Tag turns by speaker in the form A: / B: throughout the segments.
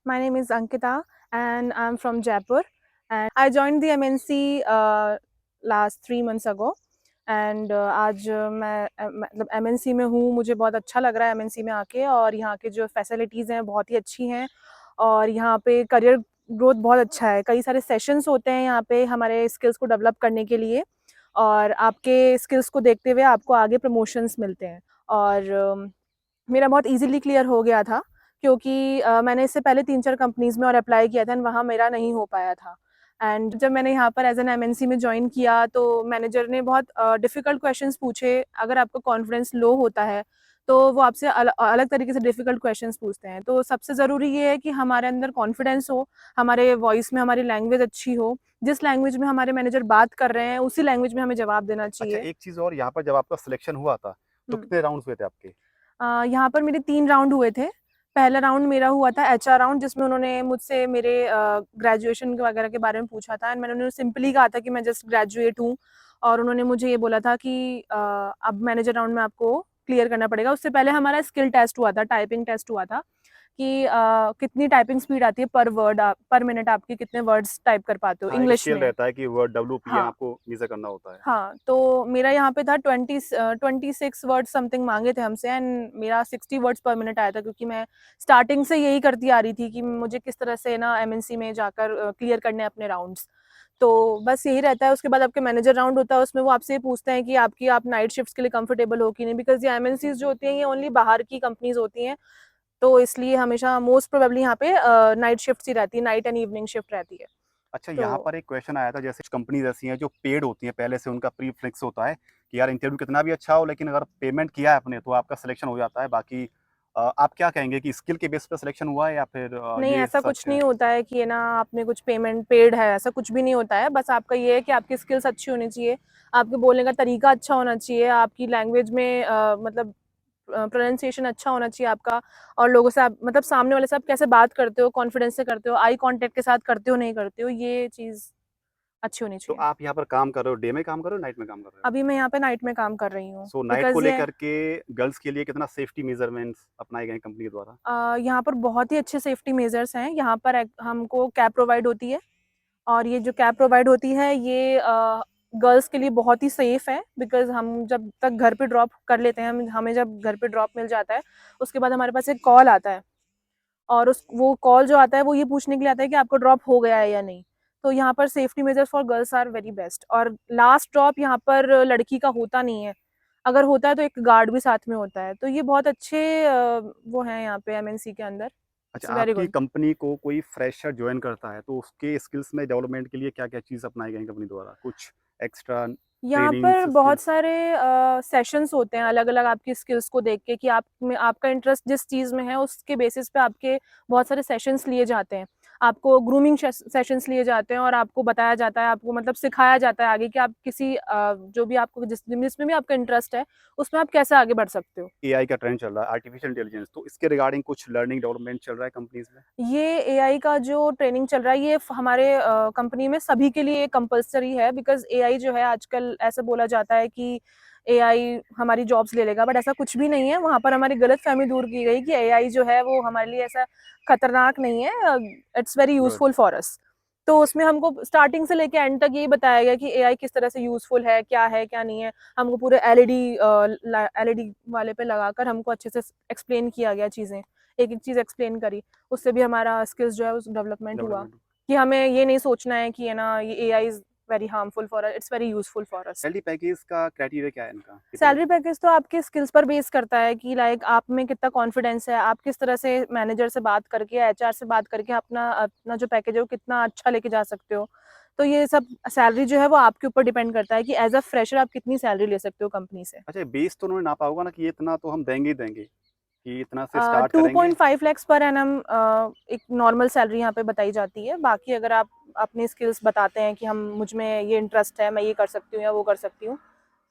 A: My name is Ankita and I'm from Jaipur. And I joined the MNC last 3 months ago. And आज मैं मतलब MNC में हूँ, मुझे बहुत अच्छा लग रहा है MNC में आके, और यहाँ के जो फैसिलिटीज़ हैं बहुत ही अच्छी हैं, और यहाँ पे करियर ग्रोथ बहुत अच्छा है। कई सारे सेशंस होते हैं यहाँ पे हमारे स्किल्स को डेवलप करने के लिए, और आपके स्किल्स को देखते हुए आपको आगे प्रमोशंस मिलते हैं। और मेरा बहुत ईज़िली क्लियर हो गया था, क्योंकि मैंने इससे पहले 3-4 कंपनीज़ में और अप्लाई किया था एंड वहाँ मेरा नहीं हो पाया था। एंड जब मैंने यहाँ पर एज़ एन MNC में जॉइन किया, तो मैनेजर ने बहुत डिफ़िकल्ट क्वेश्चंस पूछे। अगर आपका कॉन्फिडेंस लो होता है, तो वो आपसे अलग तरीके से डिफ़िकल्ट क्वेश्चंस पूछते हैं। तो सबसे ज़रूरी ये है कि हमारे अंदर कॉन्फिडेंस हो, हमारे वॉइस में हमारी लैंग्वेज अच्छी हो, जिस लैंग्वेज में हमारे मैनेजर बात कर रहे हैं, उसी लैंग्वेज में हमें जवाब देना
B: अच्छा,
A: चाहिए।
B: एक चीज़ और, यहाँ पर जब आपका सिलेक्शन हुआ था, तो
A: हुँ।
B: कितने राउंड्स हुए थे आपके?
A: यहाँ पर मेरे 3 राउंड हुए थे। पहला राउंड मेरा हुआ था HR राउंड, जिसमें उन्होंने मुझसे मेरे ग्रेजुएशन वगैरह के बारे में पूछा था, एंड मैंने उन्हें सिंपली कहा था कि मैं जस्ट ग्रेजुएट हूँ, और उन्होंने मुझे ये बोला था कि अब मैनेजर राउंड में आपको क्लियर करना पड़ेगा। उससे पहले हमारा स्किल टेस्ट हुआ था, टाइपिंग टेस्ट हुआ था कि कितनी टाइपिंग स्पीड आती है पर वर्ड, पर मिनट आपके कितने वर्ड्स टाइप कर पाते हो
B: हाँ, एक
A: इंग्लिश
B: स्केल
A: में।
B: रहता है कि वर्ड WPM
A: हाँ।
B: आपको मेज़र करना होता है।
A: हाँ, तो मेरा यहाँ पे था 26 वर्ड्स समथिंग माँगे थे हमसे, एंड मेरा 60 वर्ड्स पर मिनट आया था, क्योंकि मैं स्टार्टिंग से यही करती आ रही थी कि मुझे किस तरह से ना MNC में जाकर क्लियर करने हैं अपने राउंड्स। तो बस यही रहता है। उसके बाद आपके मैनेजर राउंड होता है, उसमें वो आपसे ये पूछते हैं कि आप नाइट शिफ्ट्स के लिए कंफर्टेबल हो कि नहीं, बिकॉज़ ये MNCs जो होती हैं, ये ओनली बाहर की कंपनीज़ होती हैं, तो इसलिए हमेशा मोस्ट प्रोबेबली यहाँ पे नाइट शिफ्ट्स ही रहती है, नाइट एंड इवनिंग शिफ्ट रहती है।
B: अच्छा, यहाँ
A: तो
B: पर एक क्वेश्चन आया था, जैसे कंपनीज़ ऐसी हैं जो पेड होती हैं, पहले से उनका प्री फिक्स होता है कि यार इंटरव्यू कितना भी अच्छा हो, लेकिन अगर पेमेंट किया है आपने तो आपका सिलेक्शन हो जाता है। बाकी आप क्या कहेंगे कि स्किल के बेस पे सिलेक्शन हुआ है या फिर
A: नहीं,
B: ये
A: ऐसा
B: सच
A: कुछ
B: है?
A: नहीं होता है कि ना आपने कुछ पेमेंट पेड है, ऐसा कुछ भी नहीं होता है। बस आपका ये है कि आपकी स्किल्स अच्छी होनी चाहिए, आपके बोलने का तरीका अच्छा होना चाहिए, आपकी लैंग्वेज में मतलब प्रोनंसिएशन अच्छा होना चाहिए आपका, और लोगों से आप मतलब सामने वाले से आप कैसे बात करते हो, कॉन्फिडेंस से करते हो, आई कॉन्टैक्ट के साथ करते हो, नहीं करते हो, ये चीज़ अच्छी होनी
B: तो
A: चाहिए।
B: आप यहाँ पर काम कर रहे हो, डे में काम कर रहे हो, नाइट में काम कर रहे हो?
A: अभी मैं यहाँ पे नाइट में काम कर रही हूँ,
B: सो नाइट को
A: बिकॉज़ ये
B: लेकर के गर्ल्स के लिए कितना सेफ्टी मेजरमेंट्स अपनाए गए हैं कंपनी के द्वारा?
A: यहाँ पर बहुत ही अच्छे सेफ्टी मेजर्स हैं। यहाँ पर हमको कैब प्रोवाइड होती है, और ये जो कैब प्रोवाइड होती है, ये गर्ल्स के लिए बहुत ही सेफ़ है, बिकॉज़ हम जब तक घर पे ड्रॉप कर लेते हैं, हमें जब घर पे ड्रॉप मिल जाता है, उसके बाद हमारे पास एक कॉल आता है, और उस वो कॉल जो आता है, वो ये पूछने के लिए आता है कि आपका ड्रॉप हो गया है या नहीं। तो यहाँ पर safety measures for girls are very best, और लास्ट ड्रॉप यहाँ पर लड़की का होता नहीं है। अगर होता है तो एक गार्ड भी साथ में होता है। तो ये बहुत अच्छे वो हैं यहाँ पे MNC के अंदर।
B: अच्छा,
A: इट्स वेरी
B: आपकी
A: गुड।
B: कंपनी को कोई फ्रेशर जॉइन करता है तो उसके स्किल्स में डेवलपमेंट के लिए क्या-क्या चीज़ अपनाई गई कंपनी द्वारा? कुछ एक्स्ट्रा
A: यहाँ पर
B: ट्रेनिंग्स
A: बहुत
B: स्किल्स?
A: सारे सेशंस होते हैं अलग-अलग आपकी स्किल्स को देख के, कि आप में आपका इंटरेस्ट जिस चीज़ में है, उसके बेसिस पे आपके बहुत सारे सेशंस लिए जाते हैं। आपको ग्रूमिंग सेशंस लिए जाते हैं, और आपको बताया जाता है, आपको मतलब सिखाया जाता है आगे कि आप किसी जो भी आपको जिसमें भी आपका इंटरेस्ट है, उसमें आप कैसे आगे बढ़ सकते हो।
B: एआई का ट्रेंड चल रहा है, आर्टिफिशियल इंटेलिजेंस, तो इसके रिगार्डिंग कुछ लर्निंग डेवलपमेंट चल रहा है कंपनीज़ में?
A: ये AI का जो ट्रेनिंग चल रहा है, ये हमारे कंपनी में सभी के लिए कंपल्सरी है, बिकॉज़ AI जो है आजकल ऐसा बोला जाता है कि AI हमारी जॉब्स ले लेगा, बट ऐसा कुछ भी नहीं है। वहाँ पर हमारी गलतफ़हमी दूर की गई कि AI जो है वो हमारे लिए ऐसा खतरनाक नहीं है। It's very
B: good.
A: Useful for us. तो उसमें हमको स्टार्टिंग से लेके एंड तक यही बताया गया कि AI किस तरह से यूज़फुल है, क्या नहीं है। हमको पूरे LED वाले पे लगाकर हमको अच्छे से एक्सप्लेन किया गया चीज़ें। एक-एक चीज़ एक्सप्लेन करी। उससे भी हमारा स्किल्स जो है उस डेवलपमेंट हुआ,
B: डेवलपमेंट।
A: कि हमें ये नहीं सोचना है कि है ना ये AI is very harmful for us, it's very useful for us.
B: Salary package का क्राइटेरिया क्या है इनका? कितने?
A: सैलरी पैकेज तो आपके स्किल्स पर बेस करता है कि लाइक आप में कितना कॉन्फिडेंस है, आप किस तरह से मैनेजर से बात करके, HR से बात करके अपना अपना जो पैकेज है वो कितना अच्छा लेके जा सकते हो। तो ये सब सैलरी जो है वो आपके ऊपर डिपेंड करता है कि एज़ अ फ्रेशर आप कितनी सैलरी ले सकते हो कंपनी से।
B: अच्छा, बेस तो उन्होंने नापा होगा ना कि ये इतना तो हम देंगे ही देंगे, कि इतना से स्टार्ट करेंगे?
A: 2.5 लैक्स पर एनम एक नॉर्मल सैलरी यहाँ पे बताई जाती है। बाकी अगर आप अपनी स्किल्स बताते हैं कि हम मुझ में ये इंटरेस्ट है, मैं ये कर सकती हूँ या वो कर सकती हूँ,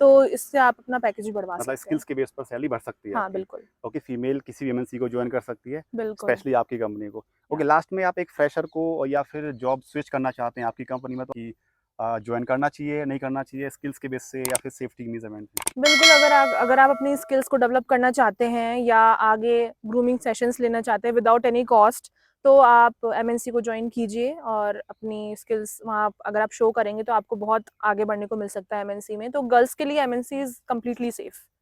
A: तो इससे आप अपना पैकेज भी बढ़वा
B: मतलब
A: सकते हैं।
B: स्किल्स के बेस पर सैलरी बढ़ सकती है
A: हाँ,
B: आपकी।
A: बिल्कुल,
B: ओके, फीमेल किसी भी एमएनसी को जॉइन कर सकती है,
A: बिल्कुल।
B: स्पेशली आपकी कंपनी को।
A: या
B: ओके, लास्ट में आप एक फ्रेशर को या फिर जॉब स्विच करना चाहते हैं आपकी कंपनी में, तो कि जॉइन करना चाहिए, नहीं करना चाहिए, स्किल्स के बेस से या फिर सेफ्टी मेजरमेंट में?
A: बिल्कुल, अगर आप अपनी स्किल्स को डेवलप करना चाहते हैं या आगे ग्रूमिंग सेशंस लेना चाहते हैं विदाउट एनी कॉस्ट, तो आप एमएनसी को जॉइन कीजिए और अपनी स्किल्स वहाँ अगर आप शो करेंगे तो आपको बहुत आगे बढ़ने को मिल सकता है एमएनसी में। तो गर्ल्स के लिए एमएनसी इज़ कंप्लीटली सेफ।